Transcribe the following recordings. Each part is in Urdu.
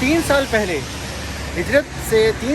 3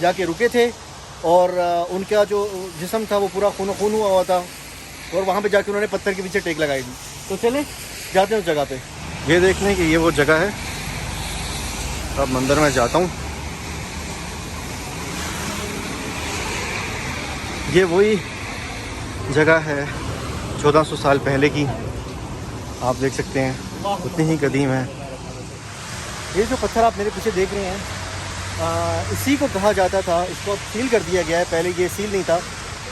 جا کے رکے تھے اور ان کا جو جسم تھا وہ پورا خون و خون ہوا ہوا تھا اور وہاں پہ جا کے انہوں نے پتھر کے پیچھے ٹیک لگائی تھی. تو چلیں جاتے ہیں اس جگہ پہ. یہ دیکھ لیں کہ یہ وہ جگہ ہے. اب اندر میں جاتا ہوں. یہ وہی جگہ ہے 1400 سال پہلے کی. آپ دیکھ سکتے ہیں اتنی ہی قدیم ہے. یہ جو پتھر آپ میرے پیچھے دیکھ رہے ہیں اسی کو کہا جاتا تھا, اس کو اب سیل کر دیا گیا ہے, پہلے یہ سیل نہیں تھا.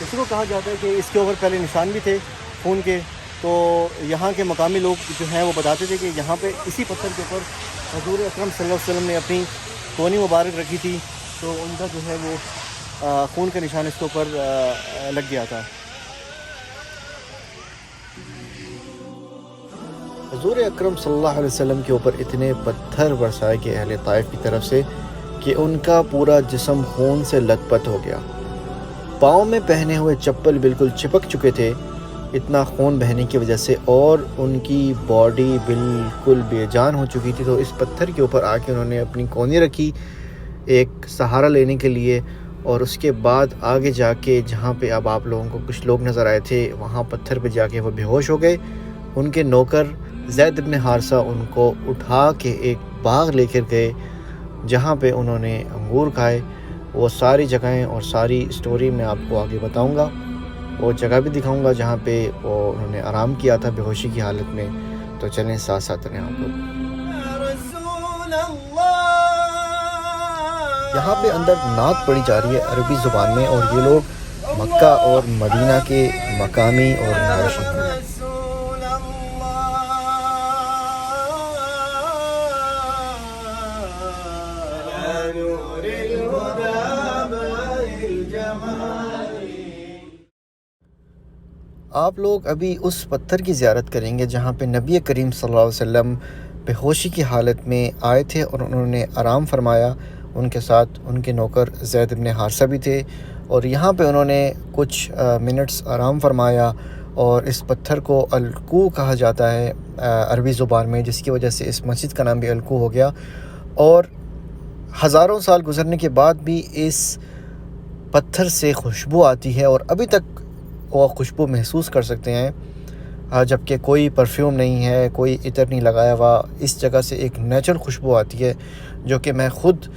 اسی کو کہا جاتا ہے کہ اس کے اوپر پہلے نشان بھی تھے خون کے. تو یہاں کے مقامی لوگ جو ہیں وہ بتاتے تھے کہ یہاں پہ اسی پتھر کے اوپر حضور اکرم صلی اللہ علیہ وسلم نے اپنی کونی مبارک رکھی تھی, تو ان کا جو ہے وہ خون کا نشان اس کے اوپر لگ گیا تھا. حضور اکرم صلی اللہ علیہ وسلم کے اوپر اتنے پتھر برسائے گئے اہل طائف کی طرف سے کہ ان کا پورا جسم خون سے لت پت ہو گیا. پاؤں میں پہنے ہوئے چپل بالکل چپک چکے تھے اتنا خون بہنے کی وجہ سے, اور ان کی باڈی بالکل بے جان ہو چکی تھی. تو اس پتھر کے اوپر آ کے انہوں نے اپنی کونی رکھی ایک سہارا لینے کے لیے, اور اس کے بعد آگے جا کے جہاں پہ اب آپ لوگوں کو کچھ لوگ نظر آئے تھے وہاں پتھر پہ جا کے وہ بے ہوش ہو گئے. ان کے نوکر زید بن حارثہ ان کو اٹھا کے ایک باغ لے کر گئے جہاں پہ انہوں نے انگور کھائے. وہ ساری جگہیں اور ساری سٹوری میں آپ کو آگے بتاؤں گا. وہ جگہ بھی دکھاؤں گا جہاں پہ وہ انہوں نے آرام کیا تھا بے ہوشی کی حالت میں. تو چلیں ساتھ ساتھ رہیں آپ لوگ. یہاں پہ اندر نعت پڑھی جا رہی ہے عربی زبان میں, اور یہ لوگ مکہ اور مدینہ کے مقامی اور رہائشی ہیں. آپ لوگ ابھی اس پتھر کی زیارت کریں گے جہاں پہ نبی کریم صلی اللہ علیہ وسلم بے ہوشی کی حالت میں آئے تھے اور انہوں نے آرام فرمایا. ان کے ساتھ ان کے نوکر زید بن حارثہ بھی تھے, اور یہاں پہ انہوں نے کچھ منٹس آرام فرمایا. اور اس پتھر کو الکو کہا جاتا ہے عربی زبان میں, جس کی وجہ سے اس مسجد کا نام بھی الکو ہو گیا. اور ہزاروں سال گزرنے کے بعد بھی اس پتھر سے خوشبو آتی ہے, اور ابھی تک وہ خوشبو محسوس کر سکتے ہیں, جبکہ کوئی پرفیوم نہیں ہے, کوئی عطر نہیں لگایا ہوا. اس جگہ سے ایک نیچرل خوشبو آتی ہے جو کہ میں خود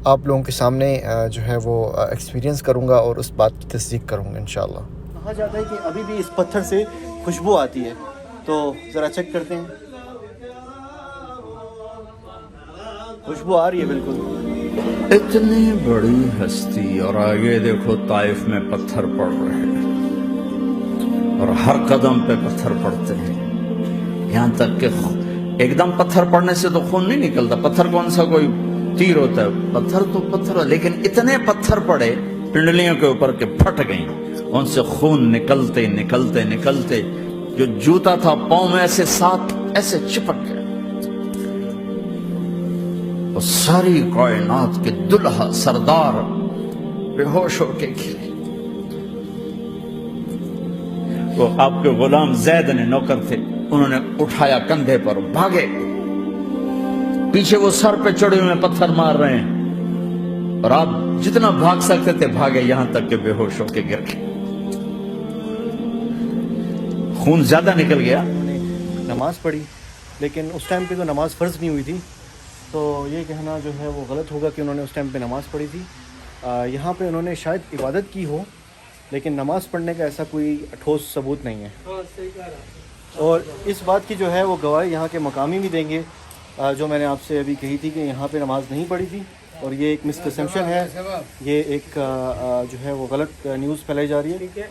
آپ لوگوں کے سامنے جو ہے وہ ایکسپیرینس کروں گا اور اس بات کی تصدیق کروں گا انشاءاللہ. کہا جاتا ہے کہ ابھی بھی اس پتھر سے خوشبو آتی ہے, تو ذرا چیک کرتے ہیں. خوشبو آ رہی ہے بالکل. اتنی بڑی ہستی, اور آگے دیکھو طائف میں پتھر پڑ رہے ہیں, اور ہر قدم پہ پتھر پڑتے ہیں. یہاں تک کہ ایک دم پتھر پڑنے سے تو خون نہیں نکلتا. پتھر کون سا کوئی تیر ہوتا ہے, پتھر تو پتھر, لیکن اتنے پتھر پڑے پنڈلیوں کے اوپر کے پھٹ گئیں. ان سے خون نکلتے نکلتے نکلتے جو جوتا تھا پاؤں میں ایسے ساتھ ایسے چپک گیا. اور ساری کائنات کے دلہا سردار بے ہوش ہو کے گرے. وہ آپ کے غلام زید نے نوکر تھے, انہوں نے اٹھایا کندھے پر, بھاگے. پیچھے وہ سر پہ چڑھے ہوئے پتھر مار رہے ہیں, اور آپ جتنا بھاگ سکتے تھے بھاگے, یہاں تک کہ بے ہوش ہو کے گر گئے. خون زیادہ نکل گیا. نماز پڑھی, لیکن اس ٹائم پہ تو نماز فرض نہیں ہوئی تھی, تو یہ کہنا جو ہے وہ غلط ہوگا کہ انہوں نے اس ٹائم پہ نماز پڑھی تھی. یہاں پہ انہوں نے شاید عبادت کی ہو, لیکن نماز پڑھنے کا ایسا کوئی ٹھوس ثبوت نہیں ہے. اور اس بات کی جو ہے وہ گواہی یہاں کے مقامی بھی دیں گے, جو میں نے آپ سے ابھی کہی تھی کہ یہاں پہ نماز نہیں پڑھی تھی. اور یہ ایک مسکنسیپشن ہے, یہ ایک جو ہے وہ غلط نیوز پھیلائی جا رہی ہے.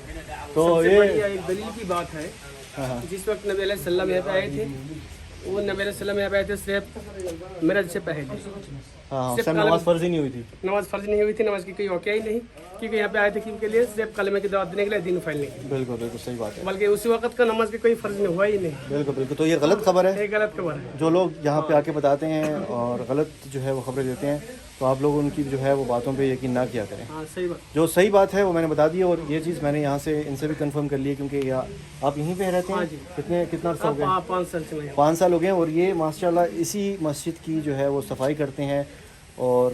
تو یہ ایک دلیل کی بات ہے. جس وقت نبی علیہ السلام یہاں پہ آئے تھے, وہ نبی علیہ السلام یہاں پہ آئے تھے صرف میرج سے پہلے. نماز فرض ہی نہیں ہوئی تھی. نماز فرض نہیں ہوئی تھی, نماز کی کوئی واقعہ ہی نہیں, کیونکہ یہاں پہ آئے تھے کن کے لیے, صرف کلمے کی دعوت دینے کے لیے, دین پھیلنے کے لیے. بالکل بالکل صحیح بات ہے. بلکہ اسی وقت کا نماز کی کوئی فرض نہیں ہوا ہی نہیں. بالکل بالکل. تو یہ غلط خبر ہے, یہ غلط خبر ہے. جو لوگ یہاں پہ آ کے بتاتے ہیں اور غلط جو ہے وہ خبریں دیتے ہیں, تو آپ لوگ ان کی جو ہے وہ باتوں پہ یقین نہ کیا کریں. ہاں صحیح بات. جو صحیح بات ہے وہ میں نے بتا دی, اور یہ چیز میں نے یہاں سے ان سے بھی کنفرم کر لی ہے, کیونکہ آپ یہیں پہ رہتے ہیں. کتنا عرصہ ہو گیا؟ 5 سال سے. 5 سال ہو گئے ہیں, اور یہ ماشاء اللہ اسی مسجد کی جو ہے وہ صفائی کرتے ہیں, اور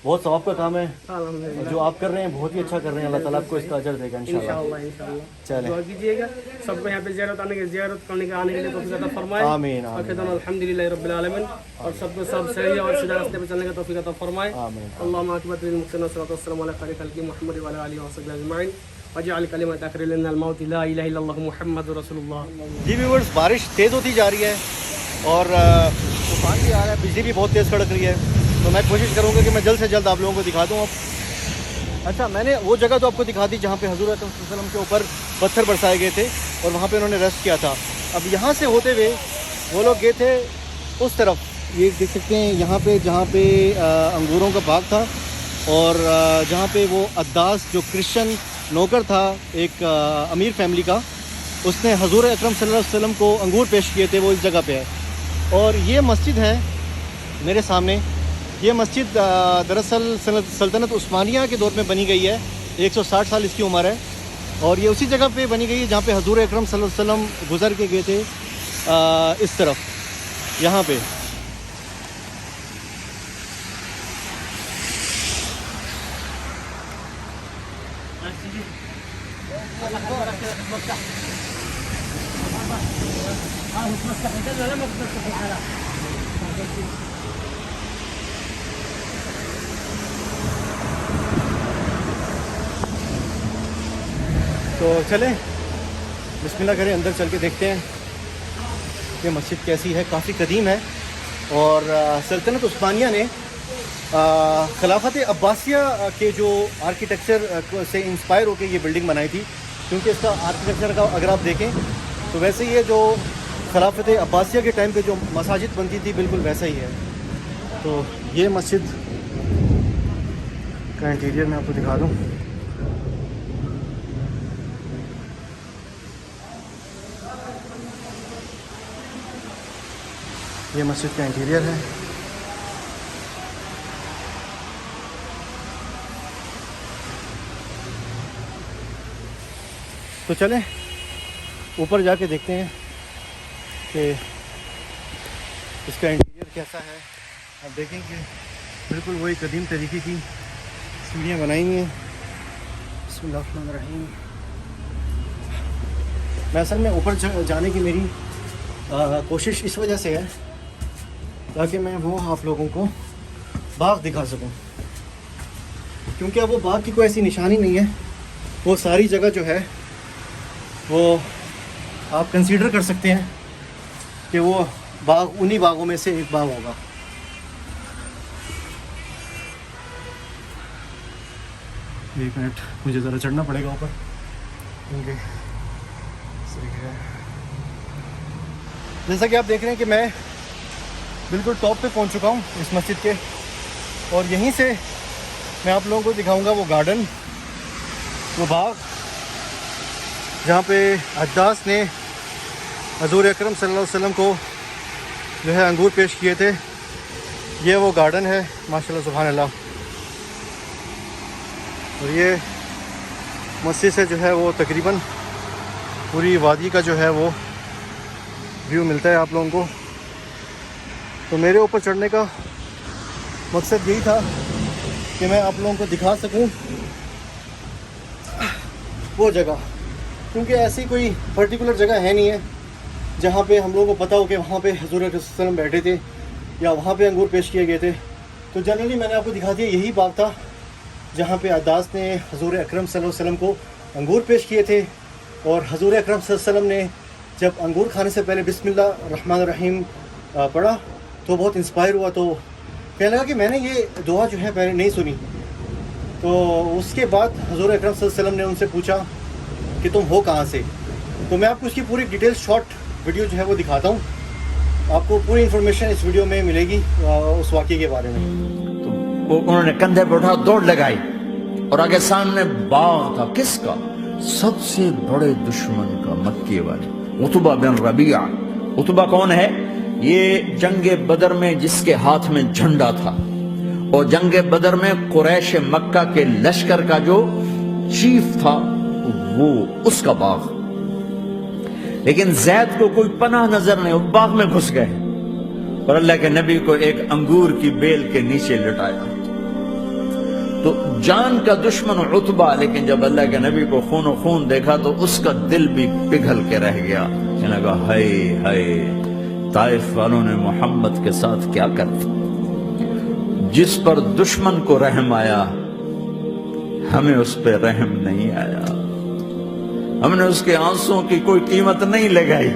بہت ثواب کا کام ہے الحمدللہ جو آپ کر رہے ہیں, بہت ہی اچھا کر رہے ہیں. اللہ تعالیٰ آپ کو اس کا اجر دے گا انشاءاللہ. انشاءاللہ چلیں. دعا کیجیے گا سب کو یہاں پہ زیارت کرنے کے آنے کے لیے توفیق عطا فرمائے. آمین اور آمین کہتے ہیں الحمدللہ رب العالمین, اور سب کو سب صحیح اور سیدھا راستے پہ چلنے کا توفیق عطا فرمائے. آمین. اللهم اكبر للمحسنين والصلاه والسلام على خير خلق محمد وعلى اله وصحبه اجمعين واجعل كلمه اخر لنا الموت لا اله الا الله محمد رسول الله. جی ویورز, بارش تیز ہوتی جا رہی ہے اور طوفان بھی آ رہا ہے, بجلی بھی بہت تیز کڑک رہی ہے, تو میں کوشش کروں گا کہ میں جلد سے جلد آپ لوگوں کو دکھا دوں. اب اچھا, میں نے وہ جگہ تو آپ کو دکھا دی جہاں پہ حضور اکرم صلی اللہ علیہ وسلم کے اوپر پتھر برسائے گئے تھے اور وہاں پہ انہوں نے ریسٹ کیا تھا. اب یہاں سے ہوتے ہوئے وہ لوگ گئے تھے اس طرف, یہ دیکھ سکتے ہیں یہاں پہ جہاں پہ انگوروں کا باغ تھا, اور جہاں پہ وہ عداس جو کرسچن نوکر تھا ایک امیر فیملی کا, اس نے حضور اکرم صلی اللہ علیہ وسلم کو انگور پیش کیے تھے, وہ اس جگہ پہ ہے. اور یہ مسجد ہے میرے سامنے. یہ مسجد دراصل سلطنت عثمانیہ کے دور میں بنی گئی ہے, 160 سال اس کی عمر ہے, اور یہ اسی جگہ پہ بنی گئی ہے جہاں پہ حضور اکرم صلی اللہ علیہ وسلم گزر کے گئے تھے اس طرف, یہاں پہ. تو چلیں بسم اللہ کریں, اندر چل کے دیکھتے ہیں یہ مسجد کیسی ہے. کافی قدیم ہے, اور سلطنت عثمانیہ نے خلافت عباسیہ کے جو آرکیٹیکچر سے انسپائر ہو کے یہ بلڈنگ بنائی تھی, کیونکہ اس کا آرکیٹیکچر کا اگر آپ دیکھیں تو ویسے ہی ہے جو خلافت عباسیہ کے ٹائم پہ جو مساجد بنتی تھی بالکل ویسا ہی ہے. تو یہ مسجد کا انٹیریئر میں آپ کو دکھا دوں. یہ مسجد کا انٹیریئر ہے. تو چلیں اوپر جا کے دیکھتے ہیں کہ اس کا انٹیریئر کیسا ہے. آپ دیکھیں کہ بالکل وہی قدیم طریقے کی سیڑھیاں بنائی ہوئی ہیں. بسم اللہ الرحمن الرحیم. میں اصل میں اوپر جانے کی میری کوشش اس وجہ سے ہے تاکہ میں وہ آپ لوگوں کو باغ دکھا سکوں, کیونکہ اب وہ باغ کی کوئی ایسی نشانی نہیں ہے. وہ ساری جگہ جو ہے وہ آپ کنسیڈر کر سکتے ہیں کہ وہ باغ انہی باغوں میں سے ایک باغ ہوگا. ایک منٹ, مجھے ذرا چڑھنا پڑے گا اوپر کیونکہ جیسا کہ آپ دیکھ رہے ہیں کہ میں بالکل ٹاپ پہ پہنچ چکا ہوں اس مسجد کے, اور یہیں سے میں آپ لوگوں کو دکھاؤں گا وہ گارڈن, وہ باغ جہاں پہ عداس نے حضور اکرم صلی اللہ علیہ وسلم کو جو ہے انگور پیش کیے تھے. یہ وہ گارڈن ہے ماشاءاللہ سبحان اللہ. اور یہ مسجد سے جو ہے وہ تقریباً پوری وادی کا جو ہے وہ ویو ملتا ہے آپ لوگوں کو. تو میرے اوپر چڑھنے کا مقصد یہی تھا کہ میں آپ لوگوں کو دکھا سکوں وہ جگہ, کیونکہ ایسی کوئی پرٹیکولر جگہ ہے نہیں ہے جہاں پہ ہم لوگوں کو پتہ ہو کہ وہاں پہ حضور صلی اللہ علیہ وسلم بیٹھے تھے یا وہاں پہ انگور پیش کیے گئے تھے. تو جنرلی میں نے آپ کو دکھا دیا یہی باغ تھا جہاں پہ عداس نے حضور اکرم صلی اللہ علیہ وسلم کو انگور پیش کیے تھے, اور حضور اکرم صلی اللہ علیہ وسلم نے جب انگور کھانے سے پہلے بسم اللہ الرحمن الرحیم پڑھا تو بہت انسپائر ہوا. تو کہنے لگا کہ میں نے یہ دعا جو ہے پہلے نہیں سنی. تو اس کے بعد حضور اکرم صلی اللہ علیہ وسلم نے ان سے پوچھا کہ تم ہو کہاں سے. تو میں آپ کو اس کی پوری ڈیٹیل شارٹ ویڈیو جو ہے وہ دکھاتا ہوں, آپ کو پوری انفارمیشن اس ویڈیو میں ملے گی اس واقعے کے بارے میں. تو انہوں نے کندھے پہ اٹھا دوڑ لگائی, اور آگے سامنے باغ تھا. کس کا؟ سب سے بڑے دشمن کا, مکے والے عتبہ بن ربیعہ. عتبہ کون ہے؟ یہ جنگ بدر میں جس کے ہاتھ میں جھنڈا تھا, اور جنگ بدر میں قریش مکہ کے لشکر کا جو چیف تھا وہ اس کا باغ. لیکن زید کو کوئی پناہ نظر نہیں, وہ باغ میں گھس گئے اور اللہ کے نبی کو ایک انگور کی بیل کے نیچے لٹایا. تو جان کا دشمن عتبہ، لیکن جب اللہ کے نبی کو خون و خون دیکھا تو اس کا دل بھی پگھل کے رہ گیا، کہنے لگا ہائے ہائے طائف والوں نے محمد کے ساتھ کیا کر دیا۔ جس پر دشمن کو رحم آیا ہمیں اس پہ رحم نہیں آیا، ہم نے اس کے آنسوں کی کوئی قیمت نہیں لگائی۔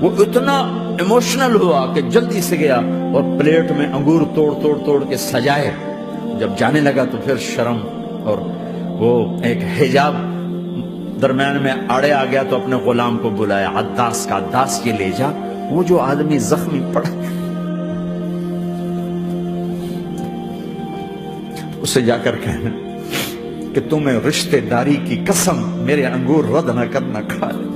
وہ اتنا ایموشنل ہوا کہ جلدی سے گیا اور پلیٹ میں انگور توڑ کے سجائے۔ جب جانے لگا تو پھر شرم اور وہ ایک حجاب درمیان میں آڑے آ گیا تو اپنے غلام کو بلایا، عداس کا، عداس یہ لے جا وہ جو آدمی زخمی پڑا اسے جا کر کہنا کہ تمہیں رشتہ داری کی قسم میرے انگور رد نہ کرنا کھا لے۔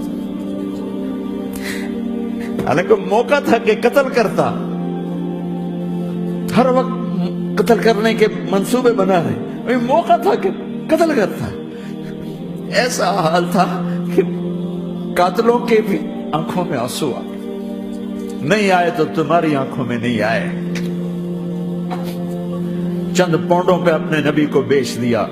حالانکہ موقع تھا کہ قتل کرتا، ہر وقت قتل کرنے کے منصوبے بنا رہے، موقع تھا کہ قتل کرتا۔ ایسا حال تھا کہ قاتلوں کے بھی آنکھوں میں آنسو آئے، نہیں آئے تو تمہاری آنکھوں میں نہیں آئے۔ چند پونڈوں پہ اپنے نبی کو بیچ دیا۔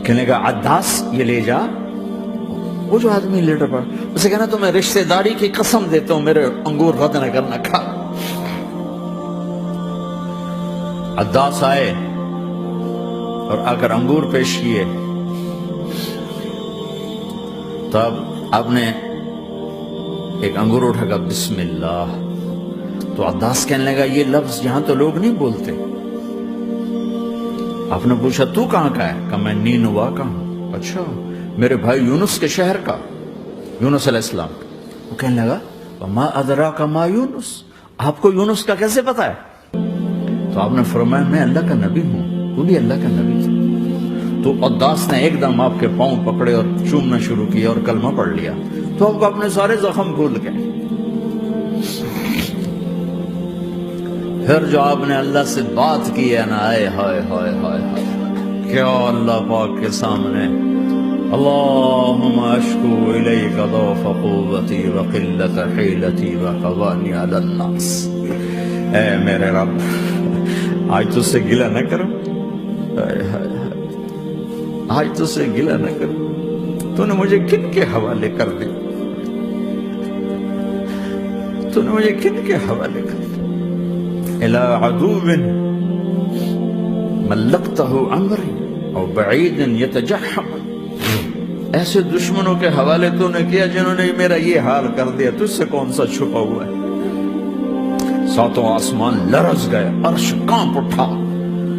کہنے کا عداس یہ لے جا، وہ جو آدمی لیٹر پڑا اسے کہنا تو میں رشتہ داری کی قسم دیتا ہوں میرے انگور رد نہ کرنا کھا۔ عداس آئے اور آ کر انگور پیش کیے، تب آپ نے ایک انگور اٹھا کر بسم اللہ، تو عداس کہنے لگا یہ لفظ یہاں تو لوگ نہیں بولتے۔ آپ نے پوچھا تو کہاں کا ہے؟ کہا میں نینوا کا ہوں۔ اچھا میرے بھائی یونس کے شہر کا، یونس علیہ السلام۔ وہ کہنے لگا ما ادراک ما یونس، آپ کو یونس کا کیسے پتا ہے؟ تو آپ نے فرمایا میں اللہ کا نبی ہوں، تو بھی اللہ کا نبی تھا۔ تو عداس نے ایک دم آپ کے پاؤں پکڑے اور چومنا شروع کیا اور کلمہ پڑھ لیا، تو آپ کو اپنے سارے زخم بھول گئے۔ پھر جو آپ نے اللہ سے بات کی ہے نا، آئے ہائے ہائے ہائے کیا اللہ پاک کے سامنے اللہم اشکو الیک ضعف قوتی وقلت حیلتی وحوانی علی الناس، اے میرے رب آج تجھ سے گلہ نہ کروں، آج تجھ سے گلہ نہ کروں، تو نے مجھے کن کے حوالے کر دی، تو نے مجھے کن کے حوالے کر دی، الى عدو ملکتہ عمری او بعید یتجحم، ایسے دشمنوں کے حوالے تو نے کیا جنہوں نے میرا یہ حال کر دیا، تجھ سے کون سا چھپا ہوا ہے۔ ساتوں آسمان لرز گئے، عرش کانپ اٹھا،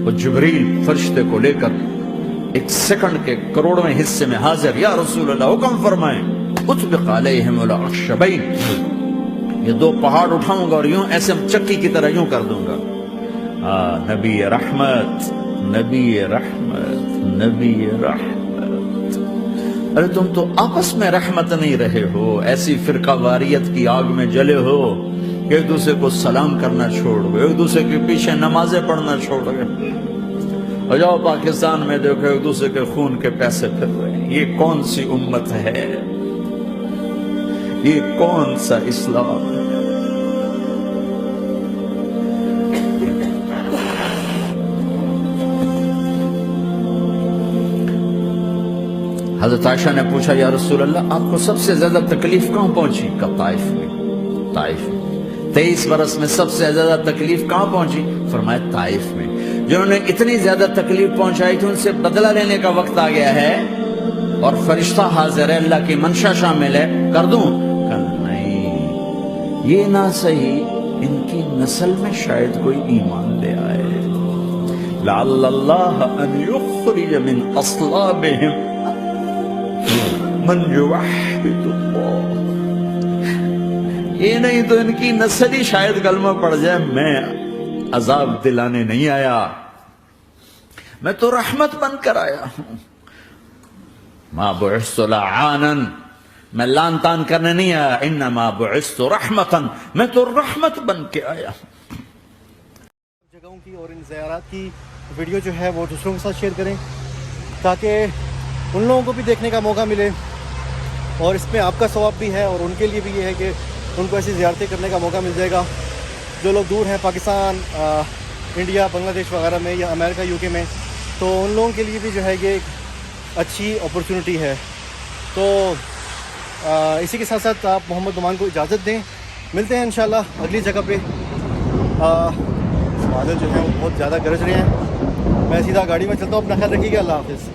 وہ جبریل فرشتے کو لے کر ایک سیکنڈ کے کروڑویں حصے میں حاضر، یا رسول اللہ حکم فرمائیں اطبق علیہم الاخشبین، یہ دو پہاڑ اٹھاؤں گا اور یوں ایسے چکی کی طرح یوں کر دوں گا۔ نبی رحمت، نبی رحمت، نبی رحمت۔ ارے تم تو آپس میں رحمت نہیں رہے ہو، ایسی فرقہ واریت کی آگ میں جلے ہو کہ ایک دوسرے کو سلام کرنا چھوڑ گئے، ایک دوسرے کے پیچھے نمازیں پڑھنا چھوڑ گئے۔ اور جاؤ پاکستان میں دیکھو ایک دوسرے کے خون کے پیسے پھر رہے ہیں۔ یہ کون سی امت ہے؟ یہ کون سا اسلام ہے؟ حضرت عائشہ نے پوچھا یا رسول اللہ آپ کو سب سے زیادہ تکلیف کہاں پہنچی؟ کہ طائف میں، طائف میں 23 برس میں سب سے زیادہ تکلیف کہاں پہنچی؟ فرمایا طائف میں۔ جنہوں نے اتنی زیادہ تکلیف پہنچائی تھی ان سے بدلہ لینے کا وقت آ گیا ہے اور فرشتہ حاضر ہے، اللہ کی منشا شامل ہے، کر دوں؟ کہ نہیں، یہ نہ صحیح، ان کی نسل میں شاید کوئی ایمان لے آئے، لعل اللہ ان یخرج من اصلابہم من یوحد اللہ، یہ نہیں تو ان کی نسل ہی شاید کلمہ پڑ جائے۔ میں عذاب دلانے نہیں آیا، میں تو رحمت بن کر آیا ہوں۔ ما بعثت لعانا، میں لان تان کرنے نہیں آیا، انما بعثت رحمتا، میں تو رحمت بن کے آیا ہوں۔ جگہوں کی اور ان زیارات کی ویڈیو جو ہے وہ دوسروں کے ساتھ شیئر کریں تاکہ ان لوگوں کو بھی دیکھنے کا موقع ملے اور اس میں آپ کا ثواب بھی ہے اور ان کے لیے بھی یہ ہے کہ ان کو ایسی زیارتیں کرنے کا موقع مل جائے گا جو لوگ دور ہیں پاکستان، انڈیا، بنگلہ دیش وغیرہ میں یا امریکہ، یو کے میں، تو ان لوگوں کے لیے بھی جو ہے یہ ایک اچھی اپرچونٹی ہے. تو اسی کے ساتھ ساتھ آپ محمد نعمان کو اجازت دیں. ملتے ہیں انشاءاللہ اگلی جگہ پہ. بادل جو ہیں وہ بہت زیادہ گرج رہے ہیں. میں سیدھا گاڑی میں چلتا ہوں. اپنا خیال رکھیے گا. اللہ حافظ.